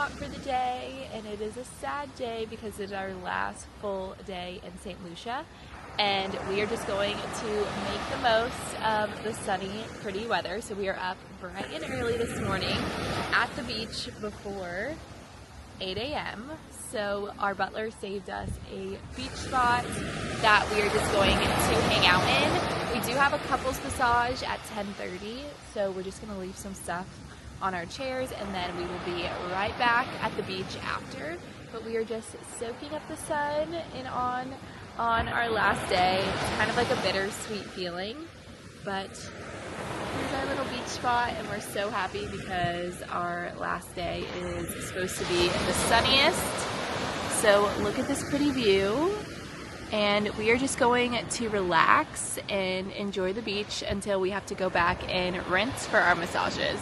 out for the day, and it is a sad day because it's our last full day in Saint Lucia, and we are just going to make the most of the sunny, pretty weather. So we are up bright and early this morning at the beach before 8 a.m. So our butler saved us a beach spot that we are just going to hang out in. We do have a couples massage at 10:30, so we're just gonna leave some stuff on our chairs and then we will be right back at the beach after. But we are just soaking up the sun and on our last day. It's kind of like a bittersweet feeling, but here's our little beach spot, and we're so happy because our last day is supposed to be the sunniest. So look at this pretty view, and we are just going to relax and enjoy the beach until we have to go back and rinse for our massages.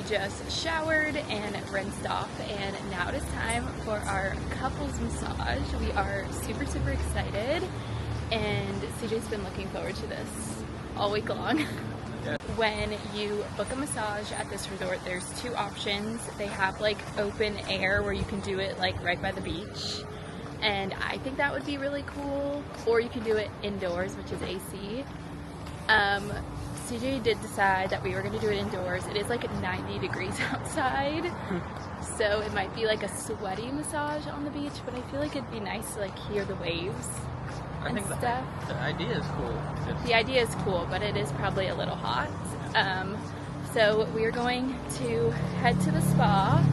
Just showered and rinsed off, and now it is time for our couples massage. We are super excited, and CJ's been looking forward to this all week long. Yeah. When you book a massage at this resort, there's two options. They have like open air where you can do it like right by the beach, and I think that would be really cool, or you can do it indoors, which is AC. CJ did decide that we were going to do it indoors. It is like 90 degrees outside, so it might be like a sweaty massage on the beach, but I feel like it'd be nice to like hear the waves and stuff. The idea is cool. The idea is cool, but it is probably a little hot. So we are going to head to the spa,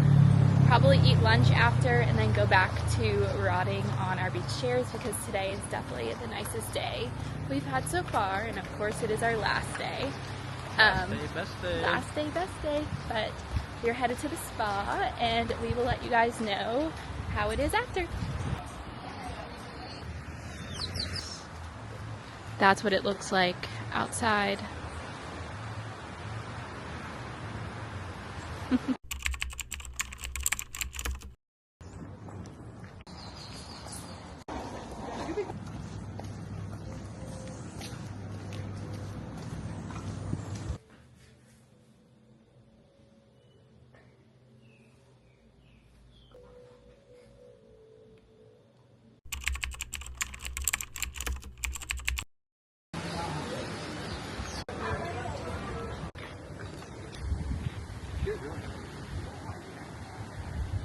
probably eat lunch after, and then go back to rotting on our beach chairs because today is definitely the nicest day we've had so far, and of course it is our last day. Last day, best day. But we're headed to the spa, and we will let you guys know how it is after. That's what it looks like outside.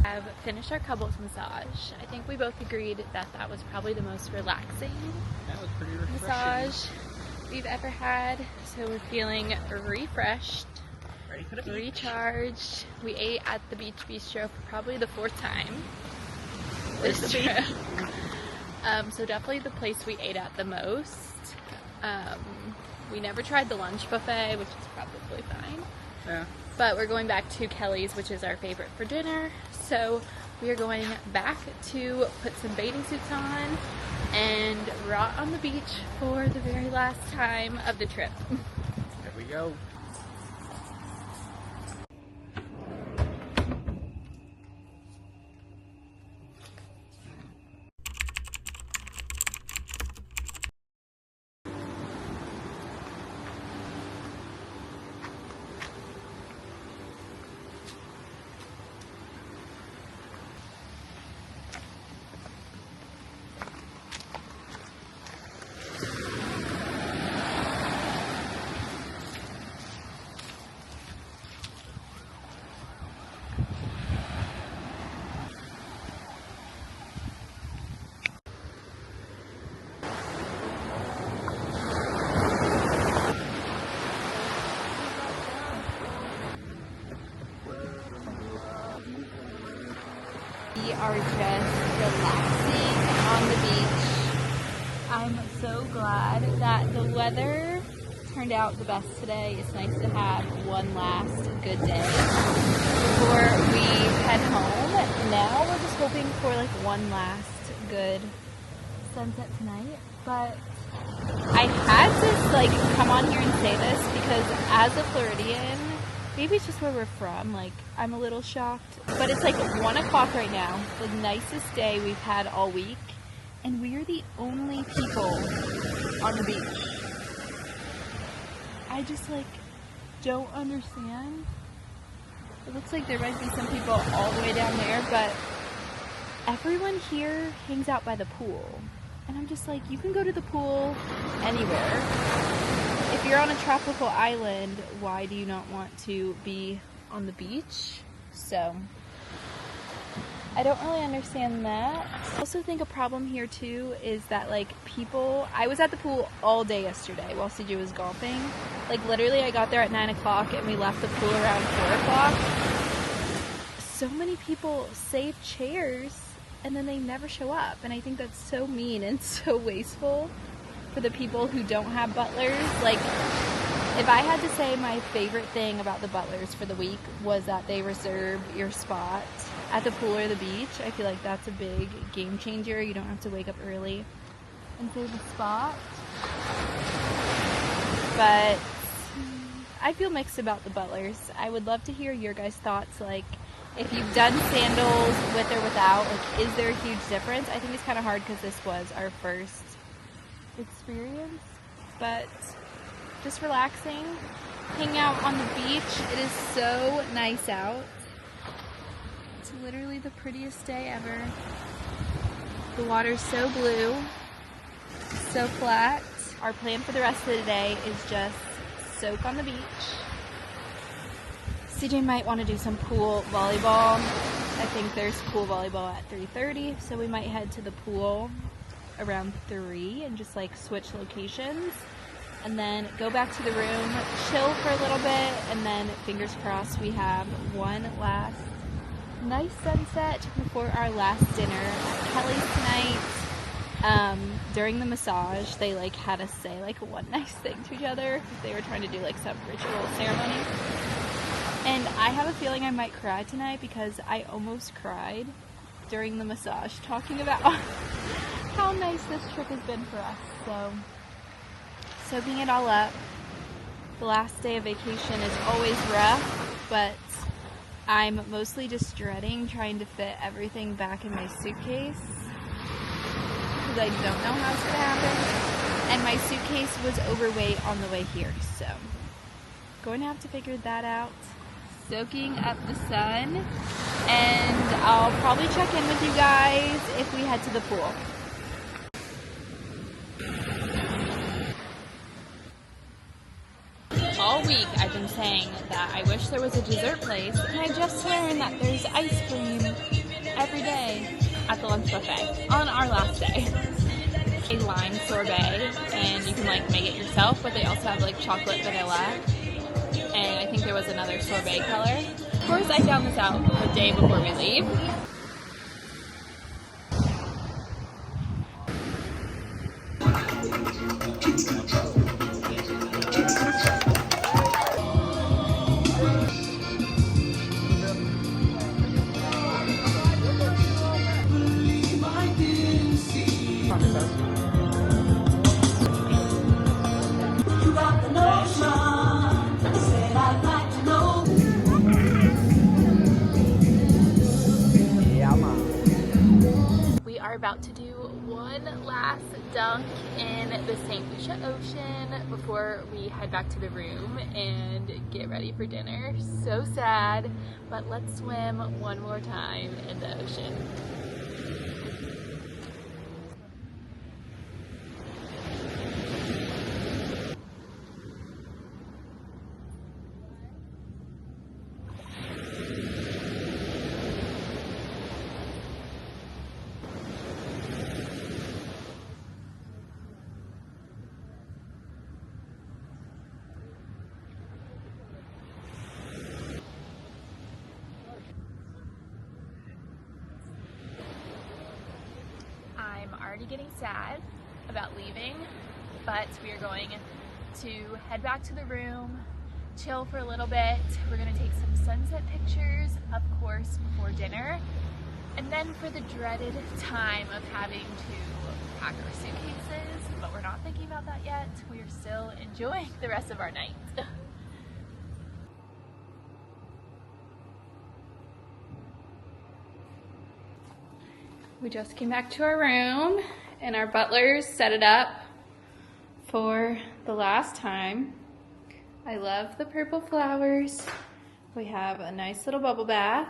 Have finished our couples massage. I think we both agreed that that was probably the most relaxing massage we've ever had. So we're feeling refreshed, recharged. We ate at the beach bistro for probably the 4th time this trip. So definitely the place we ate at the most. We never tried the lunch buffet, which is probably fine. Yeah. But we're going back to Kelly's, which is our favorite, for dinner. So we are going back to put some bathing suits on and rot on the beach for the very last time of the trip. There we go. We are just relaxing on the beach. I'm so glad that the weather turned out the best today. It's nice to have one last good day before we head home. Now we're just hoping for like one last good sunset tonight. But I had to like come on here and say this because as a Floridian, maybe it's just where we're from, like I'm a little shocked. But it's like 1 o'clock right now, the nicest day we've had all week, and we are the only people on the beach. I just like don't understand. It looks like there might be some people all the way down there, but everyone here hangs out by the pool. And I'm just like, you can go to the pool anywhere. If you're on a tropical island, why do you not want to be on the beach? So, I don't really understand that. I also think a problem here too is that like people, I was at the pool all day yesterday while CJ was golfing. Like literally I got there at 9 o'clock and we left the pool around 4 o'clock. So many people save chairs and then they never show up, and I think that's so mean and so wasteful for the people who don't have butlers. Like, if I had to say my favorite thing about the butlers for the week was that they reserve your spot at the pool or the beach. I feel like that's a big game changer. You don't have to wake up early and save a spot. But I feel mixed about the butlers. I would love to hear your guys' thoughts, like if you've done sandals with or without, like is there a huge difference? I think it's kind of hard because this was our first experience, but just relaxing, hang out on the beach. It is so nice out. It's literally the prettiest day ever. The water's so blue, so flat. Our plan for the rest of the day is just soak on the beach. CJ might want to do some pool volleyball. I think there's pool volleyball at 3:30, so we might head to the pool around 3 and just like switch locations and then go back to the room, chill for a little bit, and then fingers crossed we have one last nice sunset before our last dinner at Kelly's tonight. During the massage, they like had us say like one nice thing to each other. They were trying to do like some ritual ceremony. And I have a feeling I might cry tonight because I almost cried during the massage talking about how nice this trip has been for us. So, soaking it all up. The last day of vacation is always rough, but I'm mostly just dreading trying to fit everything back in my suitcase because I don't know how it's going to happen. And my suitcase was overweight on the way here, so going to have to figure that out. Soaking up the sun, and I'll probably check in with you guys if we head to the pool. All week I've been saying that I wish there was a dessert place, and I just learned that there's ice cream every day at the lunch buffet on our last day. A lime sorbet, and you can like make it yourself, but they also have like chocolate vanilla. And I think there was another sorbet color. Of course, I found this out the day before we leave. About to do one last dunk in the Saint Lucia Ocean before we head back to the room and get ready for dinner. So sad, but let's swim one more time in the ocean. Getting sad about leaving, but we are going to head back to the room, chill for a little bit. We're going to take some sunset pictures, of course, before dinner, and then for the dreaded time of having to pack our suitcases, but we're not thinking about that yet. We are still enjoying the rest of our night. We just came back to our room and our butlers set it up for the last time. I love the purple flowers. We have a nice little bubble bath.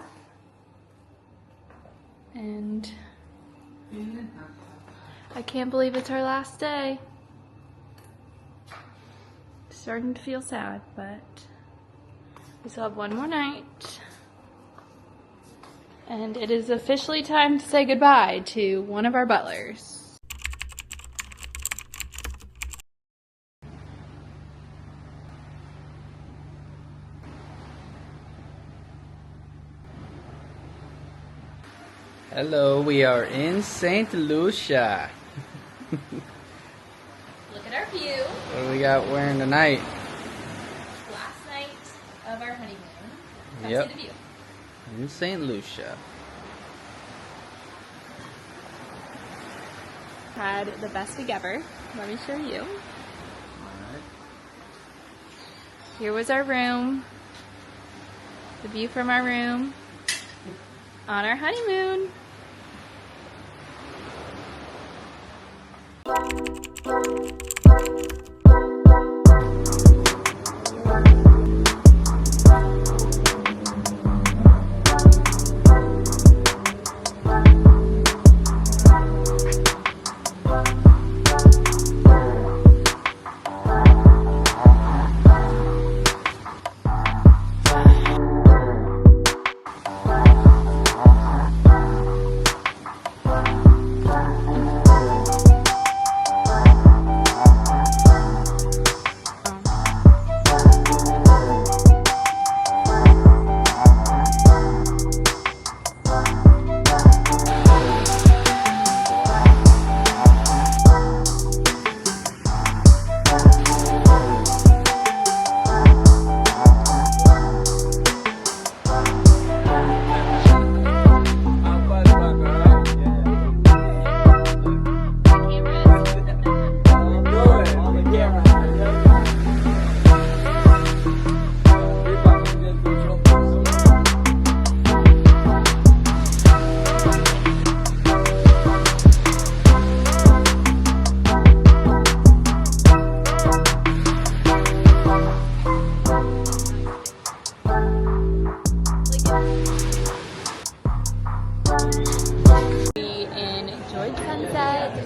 And I can't believe it's our last day. Starting to feel sad, but we still have one more night. And it is officially time to say goodbye to one of our butlers. Hello, we are in Saint Lucia. Look at our view. What do we got wearing tonight? Last night of our honeymoon. Come Yep. see the view. In Saint Lucia. Had the best week ever. Let me show you. Alright. Here was our room. The view from our room on our honeymoon.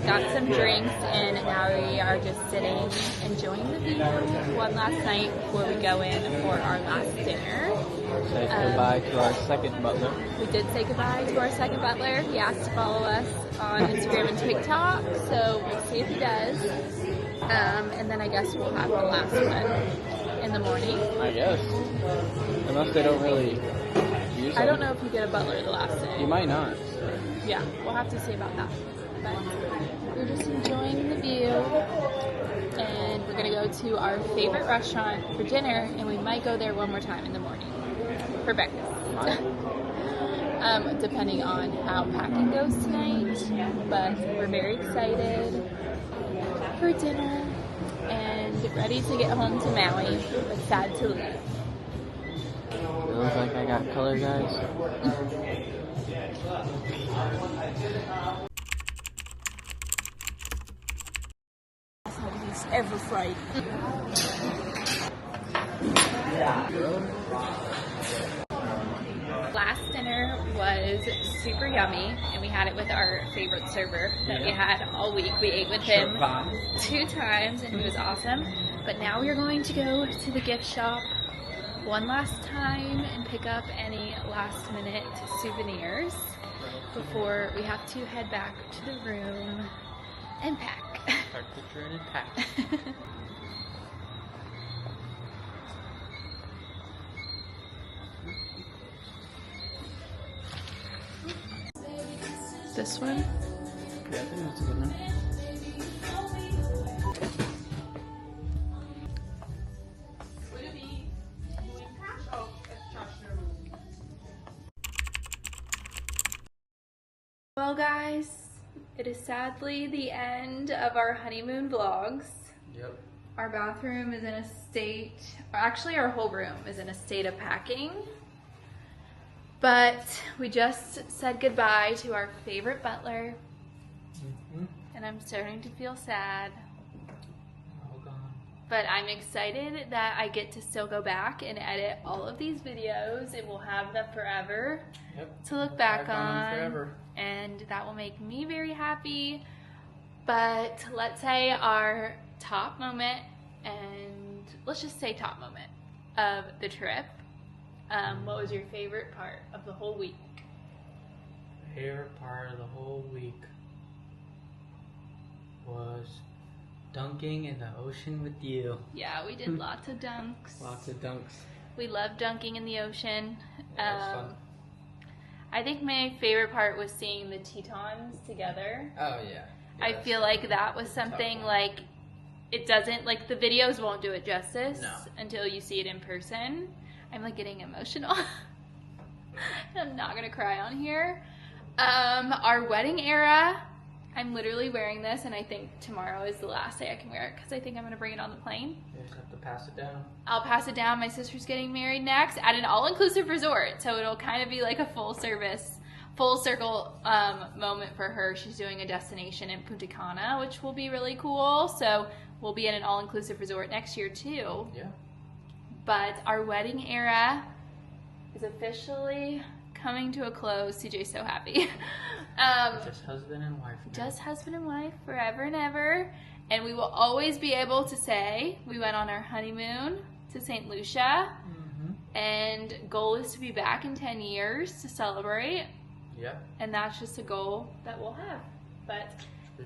Got some drinks, and now we are just sitting, enjoying the view one last night before we go in for our last dinner. Say goodbye to our second butler. We did say goodbye to our second butler. He asked to follow us on Instagram and TikTok, so we'll see if he does. And then I guess we'll have the last one in the morning. I guess. Unless they don't really use them. I don't know if you get a butler the last day. You might not. Yeah, we'll have to see about that. But we're just enjoying the view, and we're gonna go to our favorite restaurant for dinner, and we might go there one more time in the morning for breakfast. Depending on how packing goes tonight, but we're very excited for dinner and ready to get home to Maui, but sad to leave. Feels like I got color, guys. Ever fried. Last dinner was super yummy, and we had it with our favorite server that we had all week. We ate with him 2 times, and he was awesome. But now we are going to go to the gift shop one last time and pick up any last minute souvenirs before we have to head back to the room and pack. Start picturing and pack. This one? Yeah, I think that's a good one. Well guys, it is sadly the end of our honeymoon vlogs. Yep. Our bathroom is in a state, or actually our whole room is in a state of packing. But we just said goodbye to our favorite butler, and I'm starting to feel sad. All gone. But I'm excited that I get to still go back and edit all of these videos, and we'll have them forever to look back on. Forever. And that will make me very happy. But let's say our top moment, and let's just say top moment of the trip. What was your favorite part of the whole week? Favorite part of the whole week was dunking in the ocean with you. Yeah, we did lots of dunks. Lots of dunks. We love dunking in the ocean. Yeah, it was fun. I think my favorite part was seeing the Tetons together. Oh yeah. I feel like that was something like, it doesn't, like the videos won't do it justice until you see it in person. I'm like getting emotional. I'm not gonna cry on here. Our wedding era, I'm literally wearing this, and I think tomorrow is the last day I can wear it because I think I'm gonna bring it on the plane. You just have to pass it down. I'll pass it down. My sister's getting married next at an all-inclusive resort, so it'll kind of be like a full circle moment for her. She's doing a destination in Punta Cana, which will be really cool. So we'll be in an all-inclusive resort next year too. Yeah. But our wedding era is officially coming to a close. CJ's so happy. Just husband and wife now. Just husband and wife forever and ever. And we will always be able to say we went on our honeymoon to Saint Lucia. And goal is to be back in 10 years to celebrate. Yeah. And that's just a goal that we'll have. But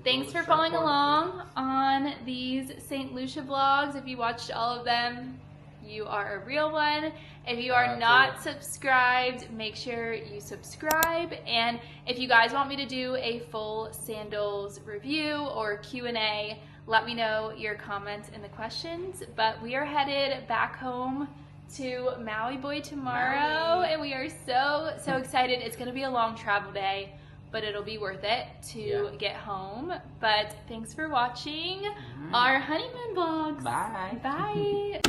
thanks for following along on these Saint Lucia vlogs. If you watched all of them, you are a real one. If you are not subscribed, make sure you subscribe. And if you guys want me to do a full sandals review or Q&A, let me know your comments in the questions. But we are headed back home to Maui Boy tomorrow, and we are so excited. It's going to be a long travel day, but it'll be worth it to get home. But thanks for watching our honeymoon vlogs. Bye. Bye.